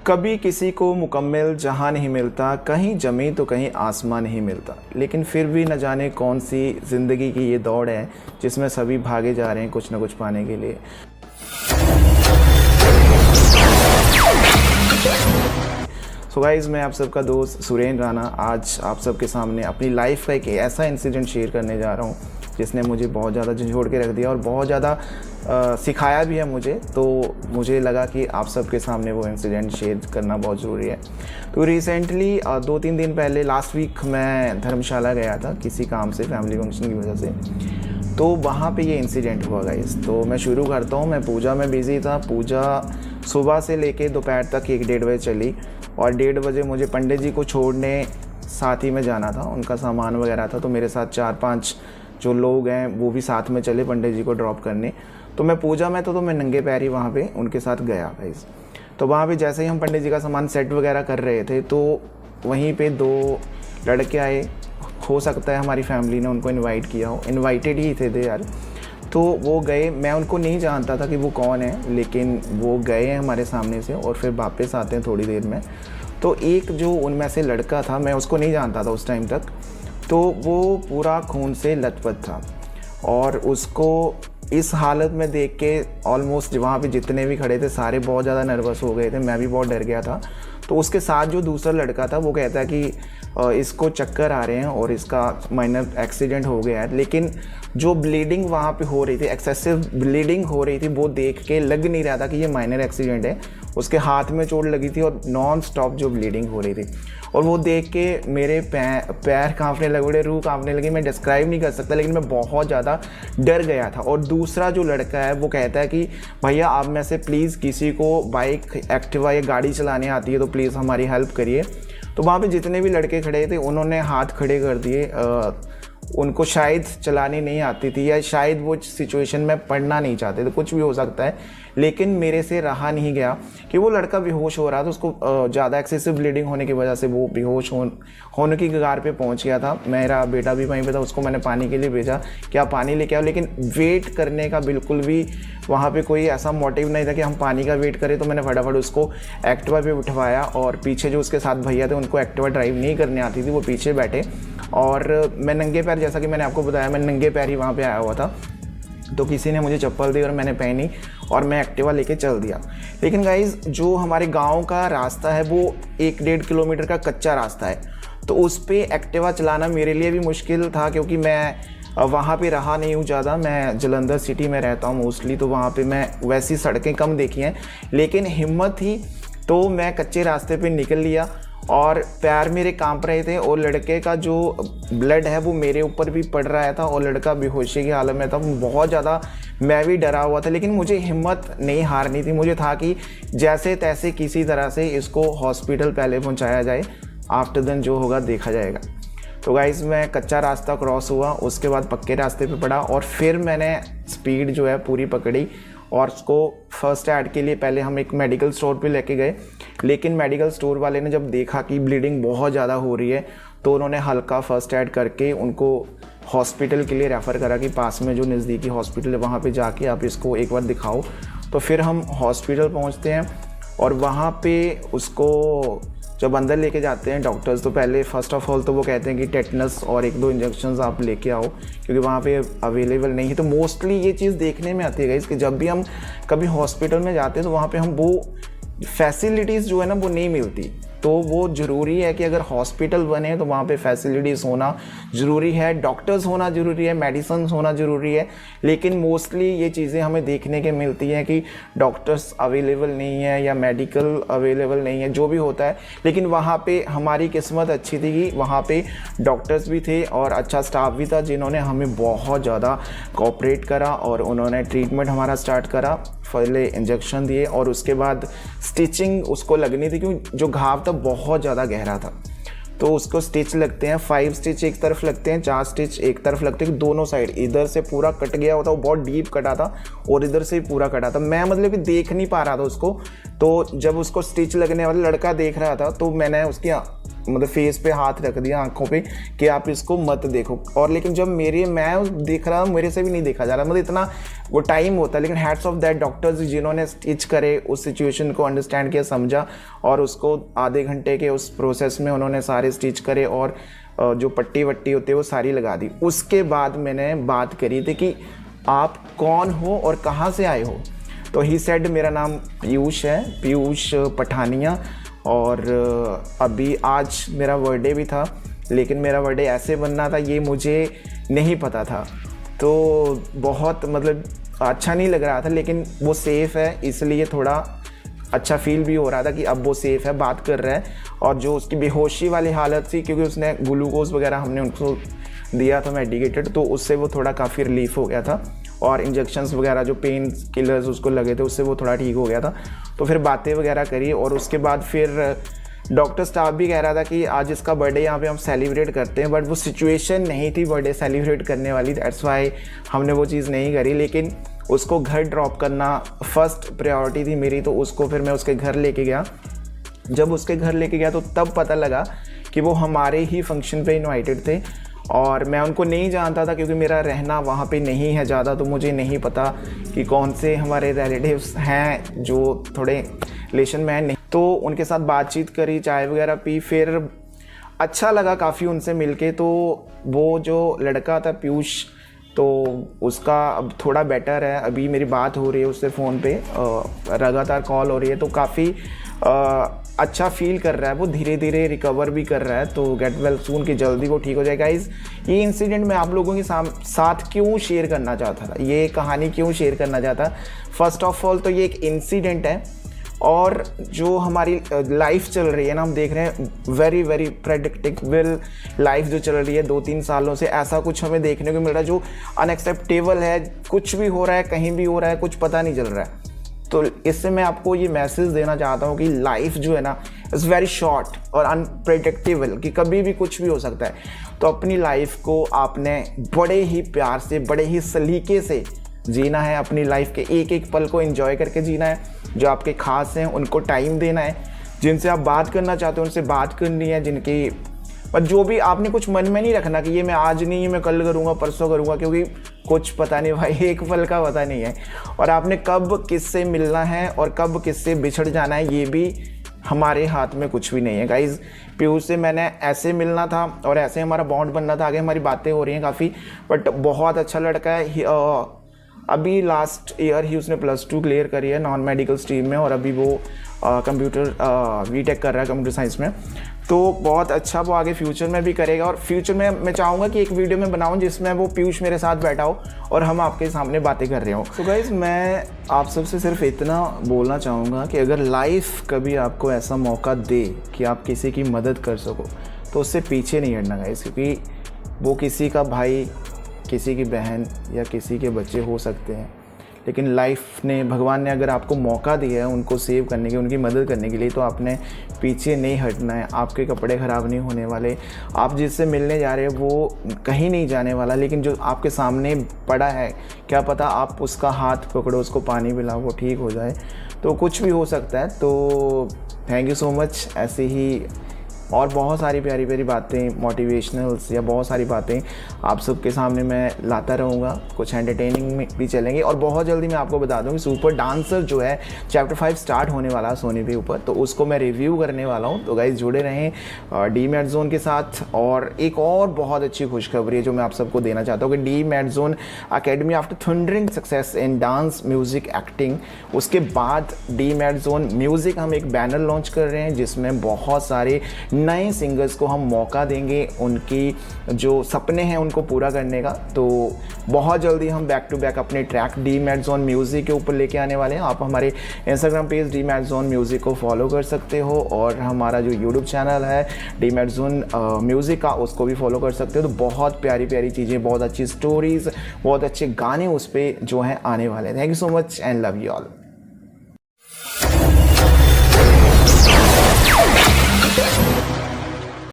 कभी किसी को मुकम्मल जहां नहीं मिलता, कहीं ज़मीं तो कहीं आसमां नहीं मिलता, लेकिन फिर भी न जाने कौन सी ज़िंदगी की ये दौड़ है जिसमें सभी भागे जा रहे हैं कुछ न कुछ पाने के लिए। सो गाइज़, मैं आप सबका दोस्त सुरेंद्र राणा आज आप सबके सामने अपनी लाइफ का एक ऐसा इंसिडेंट शेयर करने जा रहा हूँ जिसने मुझे बहुत ज़्यादा झंझोड़ के रख दिया और बहुत ज़्यादा सिखाया भी है मुझे। तो मुझे लगा कि आप सबके सामने वो इंसिडेंट शेयर करना बहुत ज़रूरी है। तो रिसेंटली 2-3 दिन पहले लास्ट वीक मैं धर्मशाला गया था किसी काम से, फैमिली फंक्शन की वजह से। तो वहाँ पे ये इंसिडेंट हुआ गाइस। तो मैं शुरू करता हूँ। मैं पूजा में बिज़ी था। पूजा सुबह से लेके दोपहर तक 1-1:30 बजे चली और 1:30 बजे मुझे पंडित जी को छोड़ने साथ ही में जाना था। उनका सामान वगैरह था, तो मेरे साथ 4-5 जो लोग हैं वो भी साथ में चले पंडित जी को ड्रॉप करने। तो मैं पूजा में तो मैं नंगे पैर ही वहाँ पे उनके साथ गया गाइस। तो वहाँ पे जैसे ही हम पंडित जी का सामान सेट वगैरह कर रहे थे तो वहीं पे 2 लड़के आए। हो सकता है हमारी फैमिली ने उनको इनवाइट किया हो, इनवाइटेड ही थे यार। तो वो गए, मैं उनको नहीं जानता था कि वो कौन है, लेकिन वो गए हैं हमारे सामने से और फिर वापस आते हैं थोड़ी देर में। तो एक जो उनमें से लड़का था, मैं उसको नहीं जानता था उस टाइम तक, तो वो पूरा खून से लथपथ था और उसको इस हालत में देख के ऑलमोस्ट वहाँ पे जितने भी खड़े थे सारे बहुत ज़्यादा नर्वस हो गए थे। मैं भी बहुत डर गया था। तो उसके साथ जो दूसरा लड़का था वो कहता है कि इसको चक्कर आ रहे हैं और इसका माइनर एक्सीडेंट हो गया है। लेकिन जो ब्लीडिंग वहाँ पे हो रही थी, एक्सेसिव ब्लीडिंग हो रही थी, वो देख के लग नहीं रहा था कि ये माइनर एक्सीडेंट है। उसके हाथ में चोट लगी थी और नॉन स्टॉप जो ब्लीडिंग हो रही थी। और वो देख के मेरे पैर कांपने लगे, रूह कांपने लगी। मैं डिस्क्राइब नहीं कर सकता, लेकिन मैं बहुत ज़्यादा डर गया था। और दूसरा जो लड़का है वो कहता है कि भैया आप में से प्लीज़ किसी को बाइक, एक्टिवा या गाड़ी चलाने आती है तो प्लीज़ हमारी हेल्प करिए। तो वहाँ पे जितने भी लड़के खड़े थे उन्होंने हाथ खड़े कर दिए। उनको शायद चलानी नहीं आती थी या शायद वो सिचुएशन में पढ़ना नहीं चाहते थे, कुछ भी हो सकता है। लेकिन मेरे से रहा नहीं गया कि वो लड़का बेहोश हो रहा था। उसको ज़्यादा एक्सेसिव ब्लीडिंग होने की वजह से वो बेहोश होने की कगार पे पहुंच गया था। मेरा बेटा भी वहीं पे था, उसको मैंने पानी के लिए भेजा कि आप पानी लेके आओ। लेकिन वेट करने का बिल्कुल भी वहाँ पे कोई ऐसा मोटिव नहीं था कि हम पानी का वेट करें। तो मैंने फटाफट उसको एक्टिवा पे उठवाया और पीछे जो उसके साथ भैया थे उनको एक्टिवा ड्राइव नहीं करने आती थी, वो पीछे बैठे। और मैं नंगे पैर, जैसा कि मैंने आपको बताया, मैं नंगे पैर ही वहाँ पे आया हुआ था। तो किसी ने मुझे चप्पल दी और मैंने पहनी और मैं एक्टिवा लेके चल दिया। लेकिन गाइज़, जो हमारे गांव का रास्ता है वो 1-1.5 किलोमीटर का कच्चा रास्ता है। तो उस पर एक्टिवा चलाना मेरे लिए भी मुश्किल था, क्योंकि मैं वहाँ पे रहा नहीं हूँ ज़्यादा। मैं जलंधर सिटी में रहता हूँ मोस्टली, तो वहाँ पे मैं वैसी सड़कें कम देखी हैं। लेकिन हिम्मत थी तो मैं कच्चे रास्ते पे निकल लिया और पैर मेरे कांप रहे थे और लड़के का जो ब्लड है वो मेरे ऊपर भी पड़ रहा था और लड़का बेहोशी की हालत में था। बहुत ज़्यादा मैं भी डरा हुआ था, लेकिन मुझे हिम्मत नहीं हारनी थी। मुझे था कि जैसे तैसे किसी तरह से इसको हॉस्पिटल पहले पहुंचाया जाए, आफ्टर देन जो होगा देखा जाएगा। तो गाइज़, मैं कच्चा रास्ता क्रॉस हुआ, उसके बाद पक्के रास्ते पे पड़ा और फिर मैंने स्पीड जो है पूरी पकड़ी और उसको फर्स्ट एड के लिए पहले हम एक मेडिकल स्टोर पे लेके गए। लेकिन मेडिकल स्टोर वाले ने जब देखा कि ब्लीडिंग बहुत ज़्यादा हो रही है तो उन्होंने हल्का फर्स्ट एड करके उनको हॉस्पिटल के लिए रेफ़र करा कि पास में जो नज़दीकी हॉस्पिटल है वहाँ पे जाके आप इसको एक बार दिखाओ। तो फिर हम हॉस्पिटल पहुँचते हैं और वहाँ पे उसको जब अंदर लेके जाते हैं डॉक्टर्स, तो पहले फ़र्स्ट ऑफ ऑल तो वो कहते हैं कि टेटनस और 1-2 इंजेक्शंस आप लेके आओ, क्योंकि वहाँ पे अवेलेबल नहीं है। तो मोस्टली ये चीज़ देखने में आती है गाइस कि जब भी हम कभी हॉस्पिटल में जाते हैं तो वहाँ पे हम वो फैसिलिटीज़ जो है ना वो नहीं मिलती। तो वो ज़रूरी है कि अगर हॉस्पिटल बने तो वहाँ पे फैसिलिटीज़ होना ज़रूरी है, डॉक्टर्स होना ज़रूरी है, मेडिसिन होना ज़रूरी है। लेकिन मोस्टली ये चीज़ें हमें देखने के मिलती हैं कि डॉक्टर्स अवेलेबल नहीं है या मेडिकल अवेलेबल नहीं है, जो भी होता है। लेकिन वहाँ पे हमारी किस्मत अच्छी थी कि वहाँ पे डॉक्टर्स भी थे और अच्छा स्टाफ भी था, जिन्होंने हमें बहुत ज़्यादा कोऑपरेट करा और उन्होंने ट्रीटमेंट हमारा स्टार्ट करा। पहले इंजेक्शन दिए और उसके बाद स्टिचिंग उसको लगनी थी, क्योंकि जो घाव था बहुत ज़्यादा गहरा था। तो उसको स्टिच लगते हैं, 5 स्टिच एक तरफ लगते हैं, 4 स्टिच एक तरफ लगते हैं, दोनों साइड। इधर से पूरा कट गया होता, वो बहुत डीप कटा था और इधर से पूरा कटा था। मैं मतलब कि देख नहीं पा रहा था उसको। तो जब उसको स्टिच लगने वाला लड़का देख रहा था तो मैंने उसकी मतलब फेस पे हाथ रख दिया, आंखों पे, कि आप इसको मत देखो। और लेकिन जब मैं देख रहा हूँ, मेरे से भी नहीं देखा जा रहा, मतलब इतना वो टाइम होता है। लेकिन हैट्स ऑफ दैट डॉक्टर्स जिन्होंने स्टिच करे, उस सिचुएशन को अंडरस्टैंड किया, समझा, और उसको आधे घंटे के उस प्रोसेस में उन्होंने सारे स्टिच करे और जो पट्टी वट्टी होती है वो सारी लगा दी। उसके बाद मैंने बात करी थी कि आप कौन हो और कहाँ से आए हो। तो ही सेड मेरा नाम पीयूष है, पीयूष पठानिया, और अभी आज मेरा बर्थडे भी था, लेकिन मेरा बर्थडे ऐसे बनना था ये मुझे नहीं पता था। तो बहुत मतलब अच्छा नहीं लग रहा था, लेकिन वो सेफ़ है इसलिए थोड़ा अच्छा फील भी हो रहा था कि अब वो सेफ़ है, बात कर रहा है। और जो उसकी बेहोशी वाली हालत थी, क्योंकि उसने ग्लूकोज वगैरह हमने उनको दिया था मेडिकेटेड, तो उससे वो थोड़ा काफ़ी रिलीफ हो गया था। और इंजेक्शंस वगैरह जो पेन किलर्स उसको लगे थे उससे वो थोड़ा ठीक हो गया था। तो फिर बातें वगैरह करी, और उसके बाद फिर डॉक्टर स्टाफ भी कह रहा था कि आज इसका बर्थडे यहाँ पे हम सेलिब्रेट करते हैं, बट वो सिचुएशन नहीं थी बर्थडे सेलिब्रेट करने वाली, दैट्स वाई हमने वो चीज़ नहीं करी। लेकिन उसको घर ड्रॉप करना फर्स्ट प्रायोरिटी थी मेरी, तो उसको फिर मैं उसके घर लेके गया। जब उसके घर लेके गया तो तब पता लगा कि वो हमारे ही फंक्शन पे इनवाइटेड थे, और मैं उनको नहीं जानता था क्योंकि मेरा रहना वहाँ पे नहीं है ज़्यादा, तो मुझे नहीं पता कि कौन से हमारे रिलेटिव्स हैं जो थोड़े रिलेशन में हैं। नहीं, तो उनके साथ बातचीत करी, चाय वगैरह पी, फिर अच्छा लगा काफ़ी उनसे मिलके। तो वो जो लड़का था पीयूष, तो उसका अब थोड़ा बेटर है, अभी मेरी बात हो रही है उससे फ़ोन पे, लगातार कॉल हो रही है, तो काफ़ी अच्छा फील कर रहा है वो, धीरे धीरे रिकवर भी कर रहा है। तो गेट वेल सून, कि जल्दी वो ठीक हो जाएगा। ये इंसिडेंट मैं आप लोगों के साथ क्यों शेयर करना चाहता था, ये कहानी क्यों शेयर करना चाहता। फर्स्ट ऑफ ऑल तो ये एक इंसिडेंट है, और जो हमारी लाइफ चल रही है ना, हम देख रहे हैं वेरी वेरी प्रेडिक्टेबल लाइफ जो चल रही है 2-3 सालों से, ऐसा कुछ हमें देखने को मिल रहा है जो अनएक्सेप्टेबल है। कुछ भी हो रहा है, कहीं भी हो रहा है, कुछ पता नहीं चल रहा है। तो इससे मैं आपको ये मैसेज देना चाहता हूँ कि लाइफ जो है ना इज़ वेरी शॉर्ट और अनप्रेडिक्टेबल, कि कभी भी कुछ भी हो सकता है। तो अपनी लाइफ को आपने बड़े ही प्यार से, बड़े ही सलीके से जीना है। अपनी लाइफ के एक एक पल को एंजॉय करके जीना है। जो आपके खास हैं उनको टाइम देना है, जिनसे आप बात करना चाहते हो उनसे बात करनी है, जिनकी पर जो भी आपने कुछ मन में नहीं रखना कि ये मैं आज नहीं, ये मैं कल करूँगा, परसों करूँगा, क्योंकि कुछ पता नहीं भाई, एक पल का पता नहीं है। और आपने कब किससे मिलना है और कब किससे बिछड़ जाना है, ये भी हमारे हाथ में कुछ भी नहीं है गाइज़। पीयूष से मैंने ऐसे मिलना था और ऐसे हमारा बॉन्ड बनना था, आगे हमारी बातें हो रही हैं काफ़ी, बट बहुत अच्छा लड़का है। अभी लास्ट ईयर ही उसने +2 क्लियर करी है नॉन मेडिकल स्ट्रीम में, और अभी वो कंप्यूटर बीटेक कर रहा है कंप्यूटर साइंस में। तो बहुत अच्छा वो आगे फ्यूचर में भी करेगा, और फ्यूचर में मैं चाहूँगा कि एक वीडियो में बनाऊँ जिसमें वो पीयूष मेरे साथ बैठा हो और हम आपके सामने बातें कर रहे हो। तो गाइज़ मैं आप सबसे सिर्फ इतना बोलना चाहूँगा कि अगर लाइफ कभी आपको ऐसा मौका दे कि आप किसी की मदद कर सको, तो उससे पीछे नहीं हटना गाइज़, क्योंकि वो किसी का भाई, किसी की बहन या किसी के बच्चे हो सकते हैं, लेकिन लाइफ ने, भगवान ने अगर आपको मौका दिया है उनको सेव करने के, उनकी मदद करने के लिए, तो आपने पीछे नहीं हटना है। आपके कपड़े ख़राब नहीं होने वाले, आप जिससे मिलने जा रहे हैं वो कहीं नहीं जाने वाला, लेकिन जो आपके सामने पड़ा है, क्या पता आप उसका हाथ पकड़ो, उसको पानी पिलाओ, वो ठीक हो जाए, तो कुछ भी हो सकता है। तो थैंक यू सो मच। ऐसे ही और बहुत सारी प्यारी प्यारी बातें, मोटिवेशनल्स या बहुत सारी बातें आप सबके सामने मैं लाता रहूँगा, कुछ एंटरटेनिंग में भी चलेंगे। और बहुत जल्दी मैं आपको बता दूँ कि सुपर डांसर जो है चैप्टर 5 स्टार्ट होने वाला है सोनी पे ऊपर, तो उसको मैं रिव्यू करने वाला हूँ। तो गाइस जुड़े रहें डीमैट जोन के साथ। और एक और बहुत अच्छी खुशखबरी है जो मैं आप सबको देना चाहता हूँ कि demat zone academy after thundering success in dance, music, acting, उसके बाद डीमैट जोन म्यूज़िक हम एक बैनर लॉन्च कर रहे हैं जिसमें बहुत सारे नए सिंगर्स को हम मौका देंगे उनकी जो सपने हैं उनको पूरा करने का। तो बहुत जल्दी हम बैक टू बैक अपने ट्रैक डीमैट जोन म्यूज़िक के ऊपर लेके आने वाले हैं। आप हमारे Instagram page demat zone music को फॉलो कर सकते हो, और हमारा जो यूट्यूब चैनल है डीमैट जोन म्यूज़िक का, उसको भी फॉलो कर सकते हो। तो बहुत प्यारी प्यारी चीज़ें, बहुत अच्छी स्टोरीज़, बहुत अच्छे गाने उस पर जो हैं आने वाले हैं। Thank you so much and love you all.